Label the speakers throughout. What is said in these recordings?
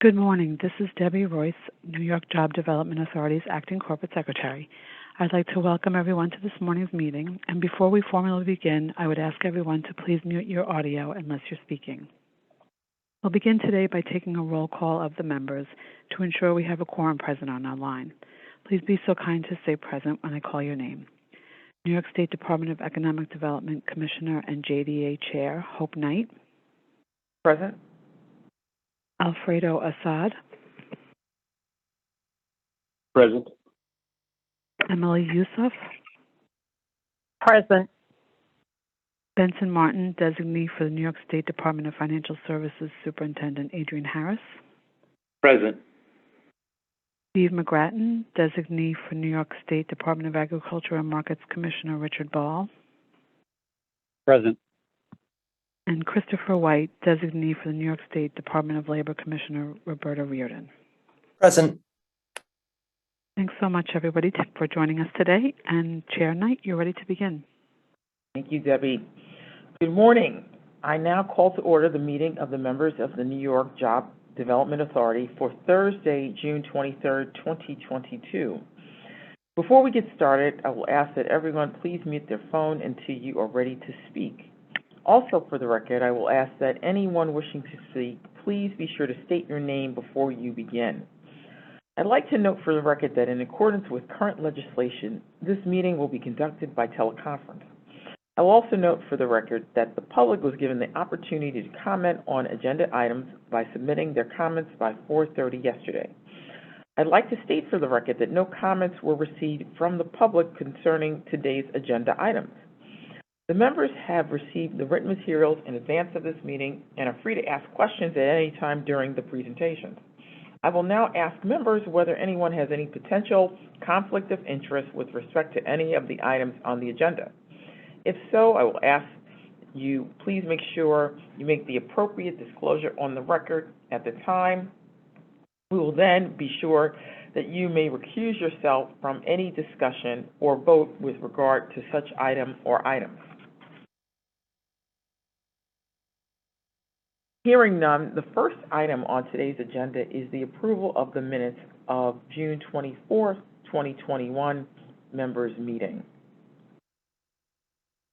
Speaker 1: Good morning. This is Debbie Royce, New York Job Development Authority's Acting Corporate Secretary. I'd like to welcome everyone to this morning's meeting, and before we formally begin, I would ask everyone to please mute your audio unless you're speaking. We'll begin today by taking a roll call of the members to ensure we have a quorum present on our line. Please be so kind to say present when I call your name. New York State Department of Economic Development Commissioner and JDA Chair, Hope Knight.
Speaker 2: Present.
Speaker 1: Alfredo Assad.
Speaker 3: Present.
Speaker 1: Emily Yusuf.
Speaker 4: Present.
Speaker 1: Benson Martin, designee for the New York State Department of Financial Services Superintendent Adrian Harris.
Speaker 3: Present.
Speaker 1: Steve McGrattan, designee for New York State Department of Agriculture and Markets Commissioner Richard Ball.
Speaker 3: Present.
Speaker 1: And Christopher White, designee for the New York State Department of Labor Commissioner Roberta Reardon.
Speaker 2: Present.
Speaker 1: Thanks so much, everybody, for joining us today. And Chair Knight, you're ready to begin.
Speaker 2: Thank you, Debbie. Good morning. I now call to order the meeting of the members of the New York Job Development Authority for Thursday, June 23rd, 2022. Before we get started, I will ask that everyone please mute their phone until you are ready to speak. Also, for the record, I will ask that anyone wishing to speak, please be sure to state your name before you begin. I'd like to note for the record that in accordance with current legislation, this meeting will be conducted by teleconference. I will also note for the record that the public was given the opportunity to comment on agenda items by submitting their comments by 4:30 yesterday. I'd like to state for the record that no comments were received from the public concerning today's agenda items. The members have received the written materials in advance of this meeting and are free to ask questions at any time during the presentations. I will now ask members whether anyone has any potential conflict of interest with respect to any of the items on the agenda. If so, I will ask you please make sure you make the appropriate disclosure on the record at the time. We will then be sure that you may recuse yourself from any discussion or vote with regard to such item or items. Hearing none, the first item on today's agenda is the approval of the minutes of June 24th, 2021 members' meeting.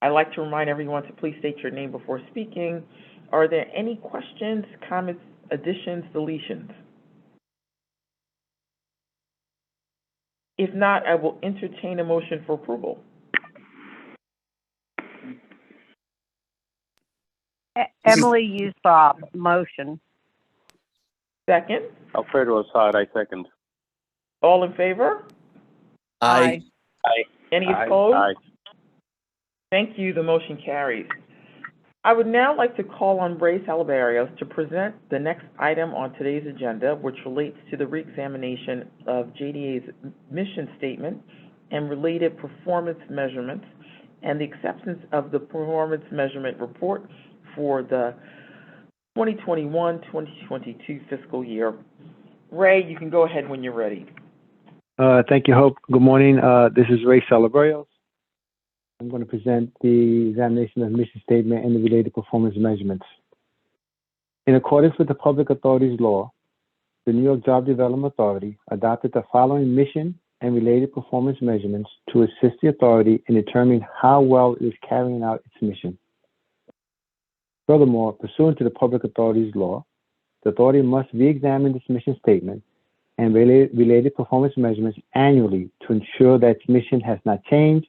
Speaker 2: I'd like to remind everyone to please state your name before speaking. Are there any questions, comments, additions, deletions? If not, I will entertain a motion for approval.
Speaker 4: Emily Yusuf, motion.
Speaker 2: Second.
Speaker 3: Alfredo Assad, I second.
Speaker 2: All in favor?
Speaker 4: Aye.
Speaker 3: Aye.
Speaker 2: Any
Speaker 3: Aye.
Speaker 2: opposed?
Speaker 3: Aye.
Speaker 2: Thank you. The motion carries. I would now like to call on Ray Salabarios to present the next item on today's agenda, which relates to the reexamination of JDA's mission statement and related performance measurements and the acceptance of the performance measurement report for the 2021-2022 fiscal year. Ray, you can go ahead when you're ready.
Speaker 5: Thank you, Hope. Good morning. This is Ray Salabarios. I'm going to present the examination of mission statement and the related performance measurements. In accordance with the Public Authorities Law, the New York Job Development Authority adopted the following mission and related performance measurements to assist the authority in determining how well it is carrying out its mission. Furthermore, pursuant to the Public Authorities Law, the authority must re-examine this mission statement and related performance measurements annually to ensure that its mission has not changed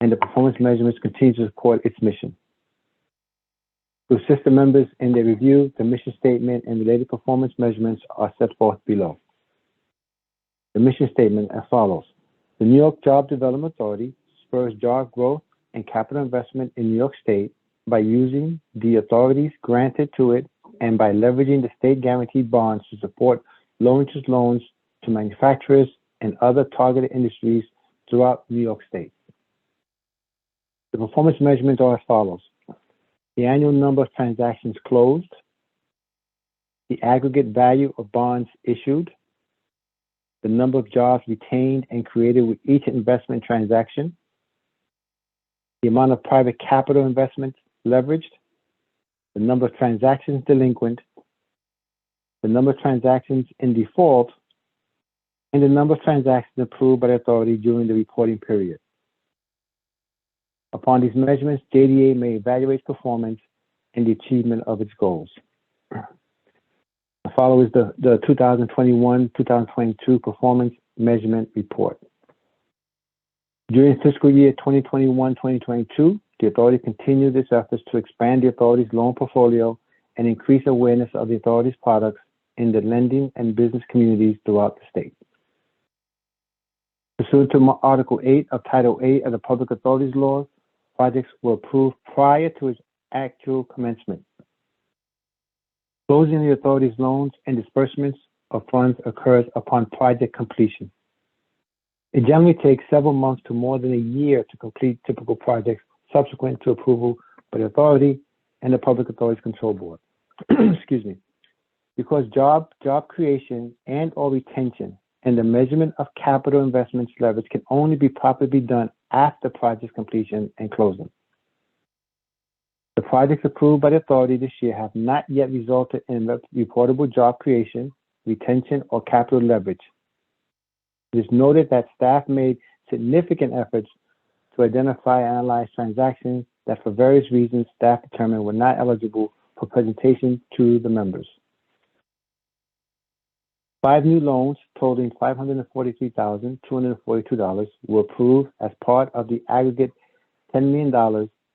Speaker 5: and the performance measurements continue to support its mission. To assist the members in their review, the mission statement and related performance measurements are set forth below. The mission statement as follows. The New York Job Development Authority spurs job growth and capital investment in New York State by using the authorities granted to it and by leveraging the state guaranteed bonds to support low-interest loans to manufacturers and other targeted industries throughout New York State. The performance measurements are as follows. The annual number of transactions closed, the aggregate value of bonds issued, the number of jobs retained and created with each investment transaction, the amount of private capital investment leveraged, the number of transactions delinquent, the number of transactions in default, and the number of transactions approved by the authority during the reporting period. Upon these measurements, JDA may evaluate performance and the achievement of its goals. The following is the 2021-2022 Performance Measurement Report. During fiscal year 2021-2022, the authority continued its efforts to expand the authority's loan portfolio and increase awareness of the authority's products in the lending and business communities throughout the state. Pursuant to Article 8 of Title 8 of the Public Authorities Laws, projects were approved prior to its actual commencement. Closing the authority's loans and disbursements of funds occurs upon project completion. It generally takes several months to more than a year to complete typical projects subsequent to approval by the authority and the Public Authorities Control Board. Excuse me. Because job creation and or retention and the measurement of capital investments leverage can only be properly done after project completion and closing. The projects approved by the authority this year have not yet resulted in reportable job creation, retention, or capital leverage. It is noted that staff made significant efforts to identify and analyze transactions that for various reasons staff determined were not eligible for presentation to the members. 5 new loans totaling $543,242 were approved as part of the aggregate $10 million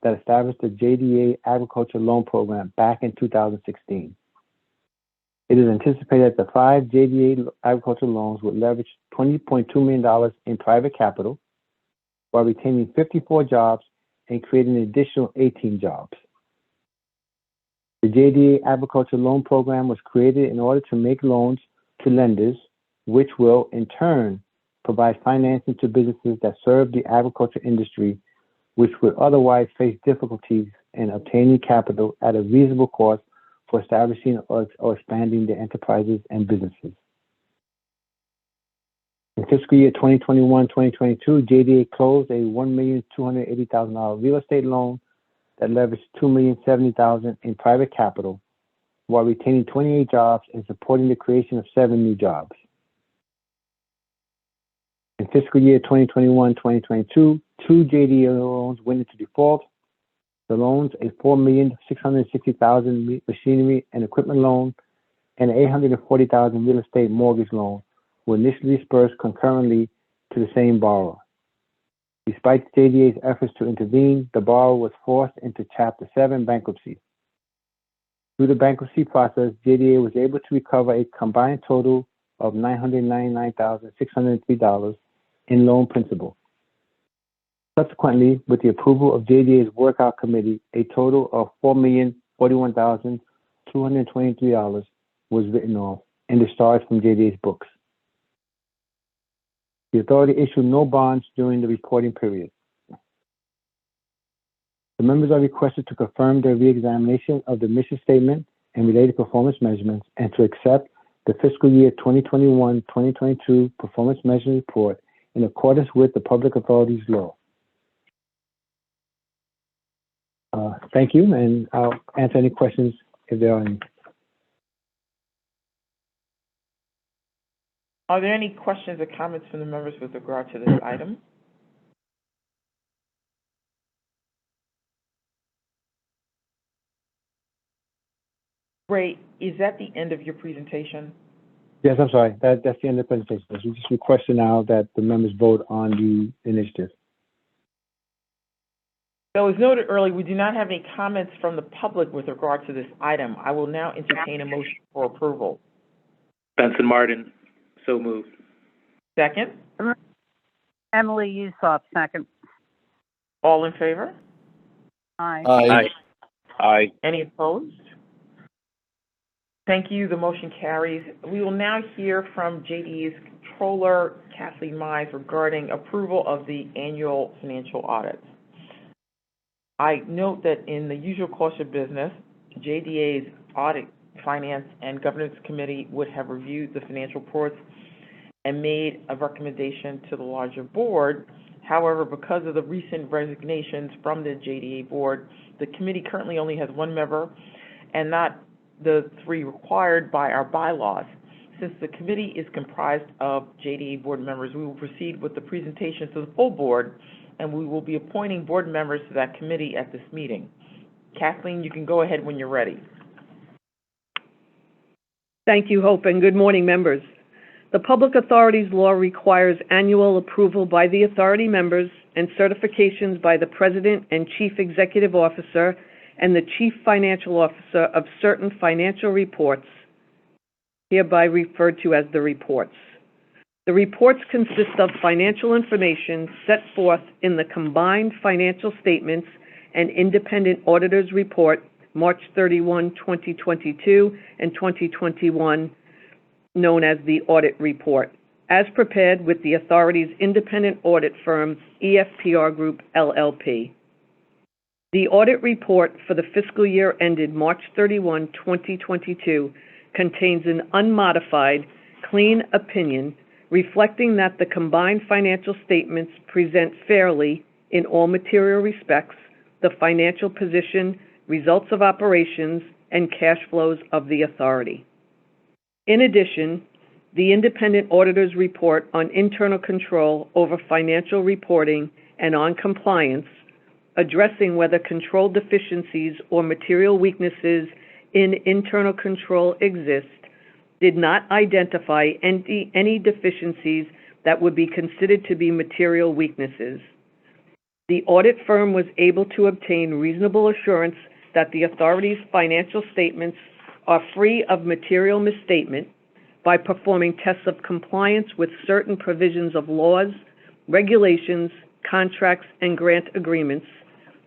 Speaker 5: that established the JDA Agriculture Loan Program back in 2016. It is anticipated that the 5 JDA agriculture loans would leverage $20.2 million in private capital while retaining 54 jobs and creating an additional 18 jobs. The JDA Agriculture Loan Program was created in order to make loans to lenders, which will, in turn, provide financing to businesses that serve the agriculture industry, which would otherwise face difficulties in obtaining capital at a reasonable cost for establishing or expanding their enterprises and businesses. In fiscal year 2021-2022, JDA closed a $1,280,000 real estate loan that leveraged $2,070,000 in private capital, while retaining 28 jobs and supporting the creation of 7 new jobs. In fiscal year 2021-2022, 2 JDA loans went into default. The loans, a $4,660,000 machinery and equipment loan and an $840,000 real estate mortgage loan, were initially dispersed concurrently to the same borrower. Despite JDA's efforts to intervene, the borrower was forced into Chapter 7 bankruptcy. Through the bankruptcy process, JDA was able to recover a combined total of $999,603 in loan principal. Subsequently, with the approval of JDA's workout committee, a total of $4,041,223 was written off and discharged from JDA's books. The authority issued no bonds during the reporting period. The members are requested to confirm their reexamination of the mission statement and related performance measurements and to accept the fiscal year 2021-2022 performance measurement report in accordance with the Public Authorities Law. Thank you, and I'll answer any questions if there are any.
Speaker 2: Are there any questions or comments from the members with regard to this item? Ray, is that the end of your presentation?
Speaker 5: Yes, I'm sorry. That's the end of the presentation. We just request now that the members vote on the initiative.
Speaker 2: So as noted earlier, we do not have any comments from the public with regard to this item. I will now entertain a motion for approval.
Speaker 3: Benson Martin, so moved.
Speaker 2: Second?
Speaker 4: Emily Usop, second.
Speaker 2: All in favor?
Speaker 4: Aye.
Speaker 3: Aye. Aye.
Speaker 2: Any opposed? Thank you. The motion carries. We will now hear from JDA's Controller, Kathleen Mize, regarding approval of the annual financial audits. I note that in the usual course of business, JDA's Audit, Finance, and Governance Committee would have reviewed the financial reports and made a recommendation to the larger board. However, because of the recent resignations from the JDA board, the committee currently only has 1 member, and not the three required by our bylaws. Since the committee is comprised of JDA board members, we will proceed with the presentation to the full board, and we will be appointing board members to that committee at this meeting. Kathleen, you can go ahead when you're ready.
Speaker 6: Thank you, Hope, and good morning, members. The Public Authorities Law requires annual approval by the authority members and certifications by the President and Chief Executive Officer and the Chief Financial Officer of certain financial reports, hereby referred to as the reports. The reports consist of financial information set forth in the combined financial statements and independent auditor's report, March 31, 2022 and 2021, known as the audit report, as prepared with the authority's independent audit firm, EFPR Group, LLP. The audit report for the fiscal year ended March 31, 2022, contains an unmodified, clean opinion reflecting that the combined financial statements present fairly, in all material respects, the financial position, results of operations, and cash flows of the authority. In addition, the independent auditor's report on internal control over financial reporting and on compliance, addressing whether control deficiencies or material weaknesses in internal control exist, did not identify any deficiencies that would be considered to be material weaknesses. The audit firm was able to obtain reasonable assurance that the authority's financial statements are free of material misstatement by performing tests of compliance with certain provisions of laws, regulations, contracts, and grant agreements,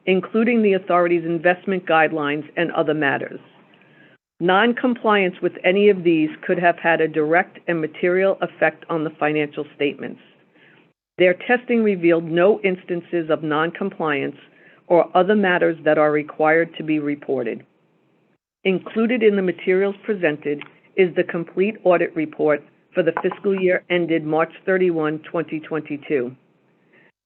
Speaker 6: including the authority's investment guidelines and other matters. Non-compliance with any of these could have had a direct and material effect on the financial statements. Their testing revealed no instances of non-compliance or other matters that are required to be reported. Included in the materials presented is the complete audit report for the fiscal year ended March 31, 2022.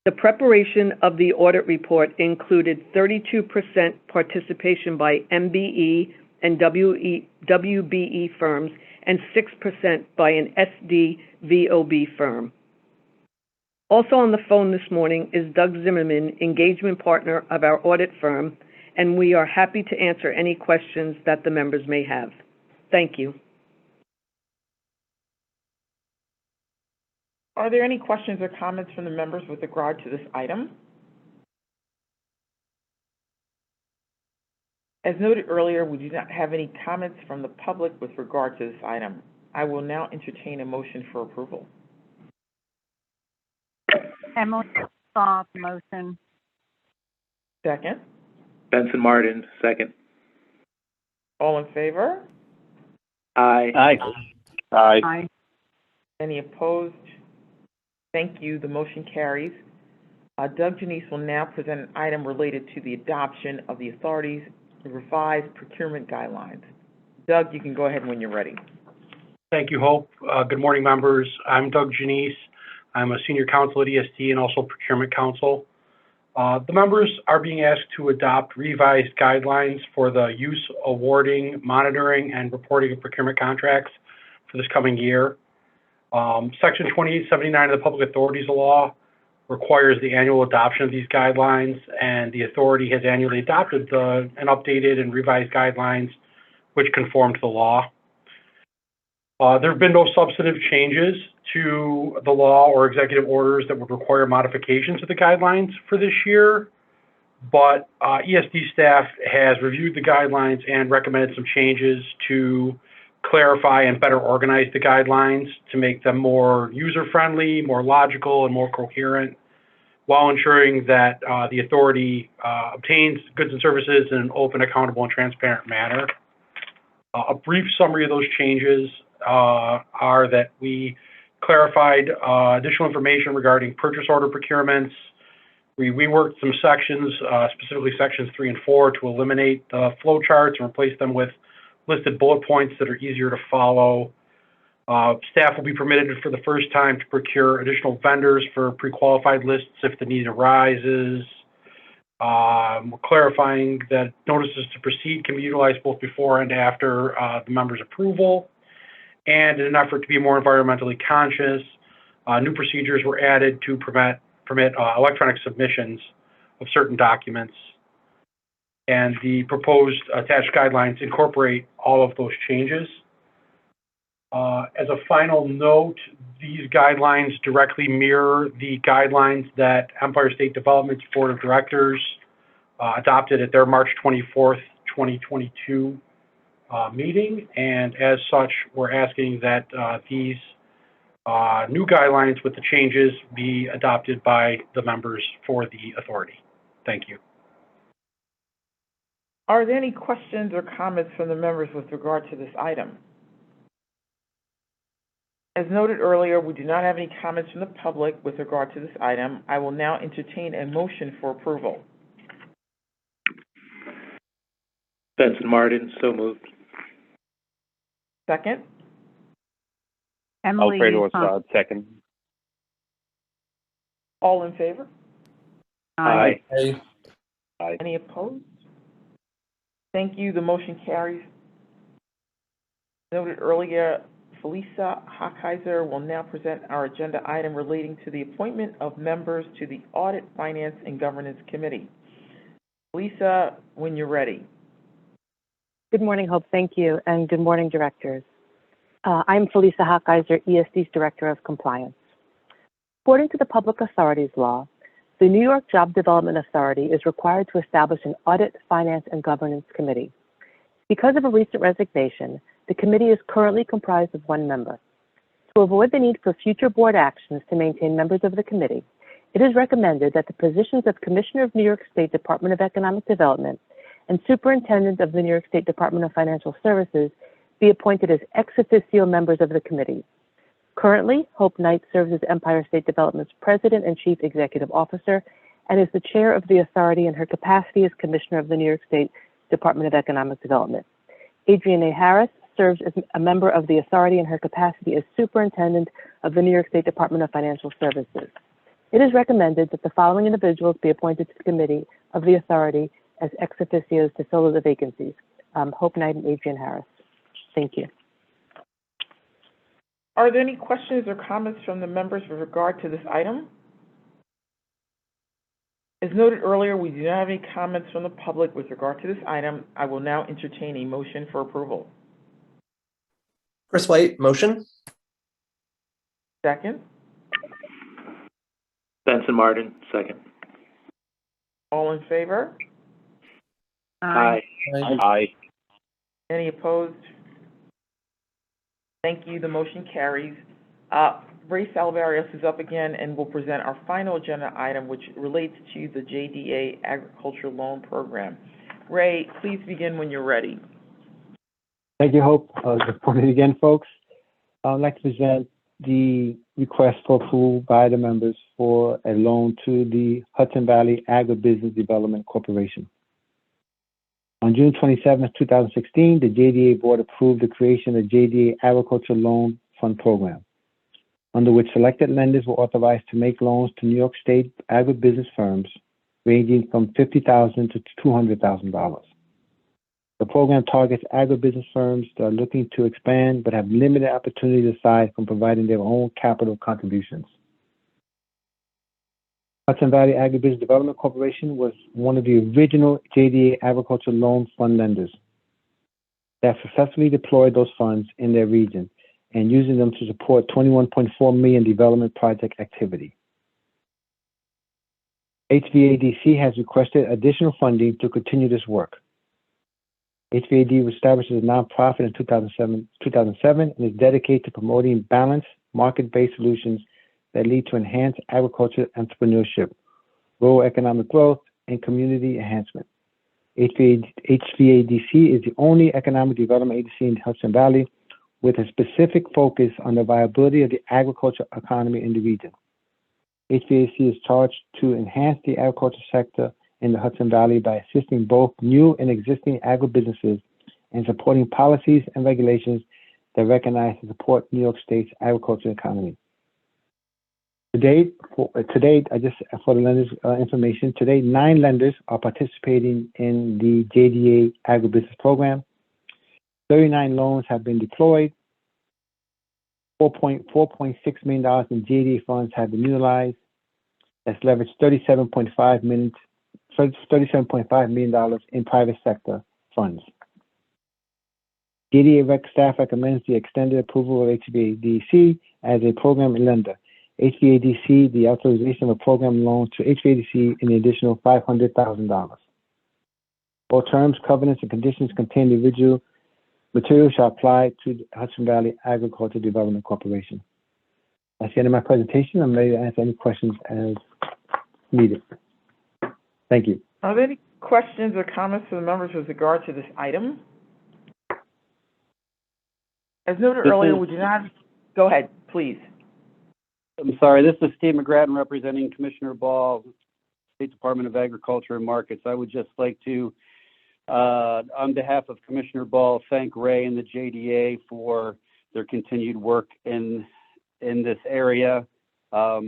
Speaker 6: The preparation of the audit report included 32% participation by MBE and WBE firms and 6% by an SDVOB firm. Also on the phone this morning is Doug Zimmerman, engagement partner of our audit firm, and we are happy to answer any questions that the members may have. Thank you.
Speaker 2: Are there any questions or comments from the members with regard to this item? As noted earlier, we do not have any comments from the public with regard to this item. I will now entertain a motion for approval.
Speaker 4: Emily Usop, motion.
Speaker 2: Second.
Speaker 3: Benson Martin, second.
Speaker 2: All in favor?
Speaker 3: Aye.
Speaker 5: Aye.
Speaker 3: Aye.
Speaker 4: Aye.
Speaker 2: Any opposed? Thank you. The motion carries. Doug Janice will now present an item related to the adoption of the authority's revised procurement guidelines. Doug, you can go ahead when you're ready.
Speaker 7: Thank you, Hope. Good morning, members. I'm Doug Janice. I'm a senior counsel at ESD and also procurement counsel. The members are being asked to adopt revised guidelines for the use, awarding, monitoring, and reporting of procurement contracts for this coming year. Section 2879 of the Public Authorities Law requires the annual adoption of these guidelines, and the authority has annually adopted and updated and revised guidelines which conform to the law. There have been no substantive changes to the law or executive orders that would require modifications to the guidelines for this year, but ESD staff has reviewed the guidelines and recommended some changes to clarify and better organize the guidelines to make them more user-friendly, more logical, and more coherent, while ensuring that the authority obtains goods and services in an open, accountable, and transparent manner. A brief summary of those changes are that we clarified additional information regarding purchase order procurements. We reworked some sections, specifically sections 3 and 4, to eliminate the flow charts and replace them with listed bullet points that are easier to follow. Staff will be permitted for the first time to procure additional vendors for pre-qualified lists if the need arises. We're clarifying that notices to proceed can be utilized both before and after the member's approval. And in an effort to be more environmentally conscious, new procedures were added to permit electronic submissions of certain documents. And the proposed attached guidelines incorporate all of those changes. As a final note, these guidelines directly mirror the guidelines that Empire State Development's Board of Directors adopted at their March 24th, 2022 meeting. And as such, we're asking that these new guidelines with the changes be adopted by the members for the authority. Thank you.
Speaker 2: Are there any questions or comments from the members with regard to this item? As noted earlier, we do not have any comments from the public with regard to this item. I will now entertain a motion for approval.
Speaker 3: Benson Martin, so moved.
Speaker 2: Second?
Speaker 4: Emily
Speaker 3: Alfredo
Speaker 4: Hunt.
Speaker 3: Assad, second.
Speaker 2: All in favor?
Speaker 3: Aye.
Speaker 2: Any opposed? Thank you. The motion carries. Noted earlier, Felisa Hochheiser will now present our agenda item relating to the appointment of members to the Audit, Finance, and Governance Committee. Felisa, when you're ready.
Speaker 8: Good morning, Hope. Thank you. And good morning, directors. I'm Felisa Hochheiser, ESD's Director of Compliance. According to the Public Authorities Law, the New York Job Development Authority is required to establish an Audit, Finance, and Governance Committee. Because of a recent resignation, the committee is currently comprised of one member. To avoid the need for future board actions to maintain members of the committee, it is recommended that the positions of Commissioner of New York State Department of Economic Development and Superintendent of the New York State Department of Financial Services be appointed as ex officio members of the committee. Currently, Hope Knight serves as Empire State Development's President and Chief Executive Officer and is the Chair of the Authority in her capacity as Commissioner of the New York State Department of Economic Development. Adrienne A. Harris serves as a member of the Authority in her capacity as Superintendent of the New York State Department of Financial Services. It is recommended that the following individuals be appointed to the Committee of the Authority as ex officios to fill the vacancies: Hope Knight and Adrienne Harris. Thank you.
Speaker 2: Are there any questions or comments from the members with regard to this item? As noted earlier, we do not have any comments from the public with regard to this item. I will now entertain a motion for approval.
Speaker 9: Chris White, motion.
Speaker 2: Second?
Speaker 3: Benson Martin, second.
Speaker 2: All in favor?
Speaker 3: Aye. Aye.
Speaker 2: Any opposed? Thank you. The motion carries. Ray Salvarius is up again and will present our final agenda item, which relates to the JDA Agriculture Loan Program. Ray, please begin when you're ready.
Speaker 5: Thank you, Hope. Good morning again, folks. I'd like to present the request for approval by the members for a loan to the Hudson Valley Agribusiness Development Corporation. On June 27, 2016, the JDA Board approved the creation of the JDA Agriculture Loan Fund Program, under which selected lenders were authorized to make loans to New York State agribusiness firms ranging from $50,000 to $200,000. The program targets agribusiness firms that are looking to expand but have limited opportunity aside from providing their own capital contributions. Hudson Valley Agribusiness Development Corporation was one of the original JDA Agriculture Loan Fund lenders that successfully deployed those funds in their region and using them to support $21.4 million development project activity. HVADC has requested additional funding to continue this work. HVAD was established as a nonprofit in 2007 and is dedicated to promoting balanced, market-based solutions that lead to enhanced agriculture entrepreneurship, rural economic growth, and community enhancement. HVADC is the only economic development agency in Hudson Valley with a specific focus on the viability of the agriculture economy in the region. HVAC is charged to enhance the agriculture sector in the Hudson Valley by assisting both new and existing agribusinesses and supporting policies and regulations that recognize and support New York State's agriculture economy. To date, just for the lenders' information, to date, 9 lenders are participating in the JDA agribusiness program. 39 loans have been deployed. $4.6 million in JDA funds have been utilized. That's leveraged $37.5 million in private sector funds. JDA staff recommends the extended approval of HVADC as a program lender. HVADC, the authorization of a program loan to HVADC in the additional $500,000. All terms, covenants, and conditions contained in the original material shall apply to the Hudson Valley Agricultural Development Corporation. That's the end of my presentation. I'm ready to answer any questions as needed. Thank you.
Speaker 2: Are there any questions or comments from the members with regard to this item? As noted earlier, would you not? Go ahead, please.
Speaker 10: I'm sorry, this is Steve McGrattan representing Commissioner Ball, State Department of Agriculture and Markets. I would just like to, on behalf of Commissioner Ball, thank Ray and the JDA for their continued work in this area. As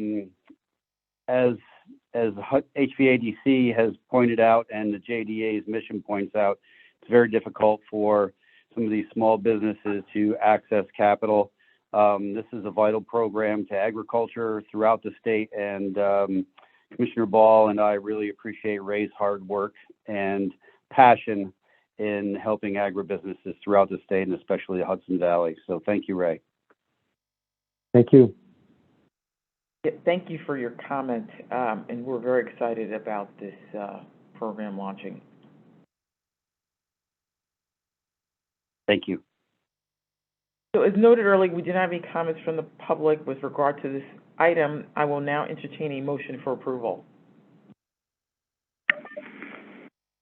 Speaker 10: HVADC has pointed out and the JDA's mission points out, it's very difficult for some of these small businesses to access capital. This is a vital program to agriculture throughout the state, and Commissioner Ball and I really appreciate Ray's hard work and passion in helping agribusinesses throughout the state and especially the Hudson Valley. So thank you, Ray.
Speaker 5: Thank you.
Speaker 2: Yeah, thank you for your comment, and we're very excited about this program launching.
Speaker 10: Thank you.
Speaker 2: So as noted earlier, we didn't have any comments from the public with regard to this item. I will now entertain a motion for approval.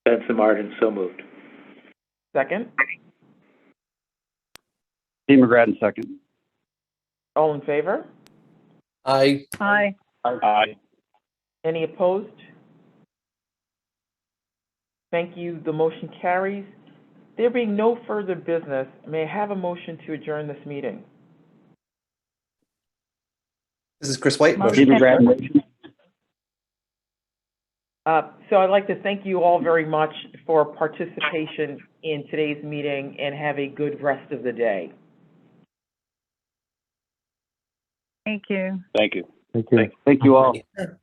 Speaker 3: Benson Martin, so moved.
Speaker 2: Second?
Speaker 10: Steve McGrattan, second.
Speaker 2: All in favor?
Speaker 9: Aye.
Speaker 4: Aye.
Speaker 3: Aye.
Speaker 2: Any opposed? Thank you. The motion carries. There being no further business, may I have a motion to adjourn this meeting?
Speaker 9: This is Chris White.
Speaker 10: Steve
Speaker 9: Motion.
Speaker 10: McGrattan.
Speaker 2: So I'd like to thank you all very much for participation in today's meeting and have a good rest of the day.
Speaker 4: Thank you.
Speaker 3: Thank you.
Speaker 5: Thank you.
Speaker 10: Thank you all.
Speaker 9: Sure.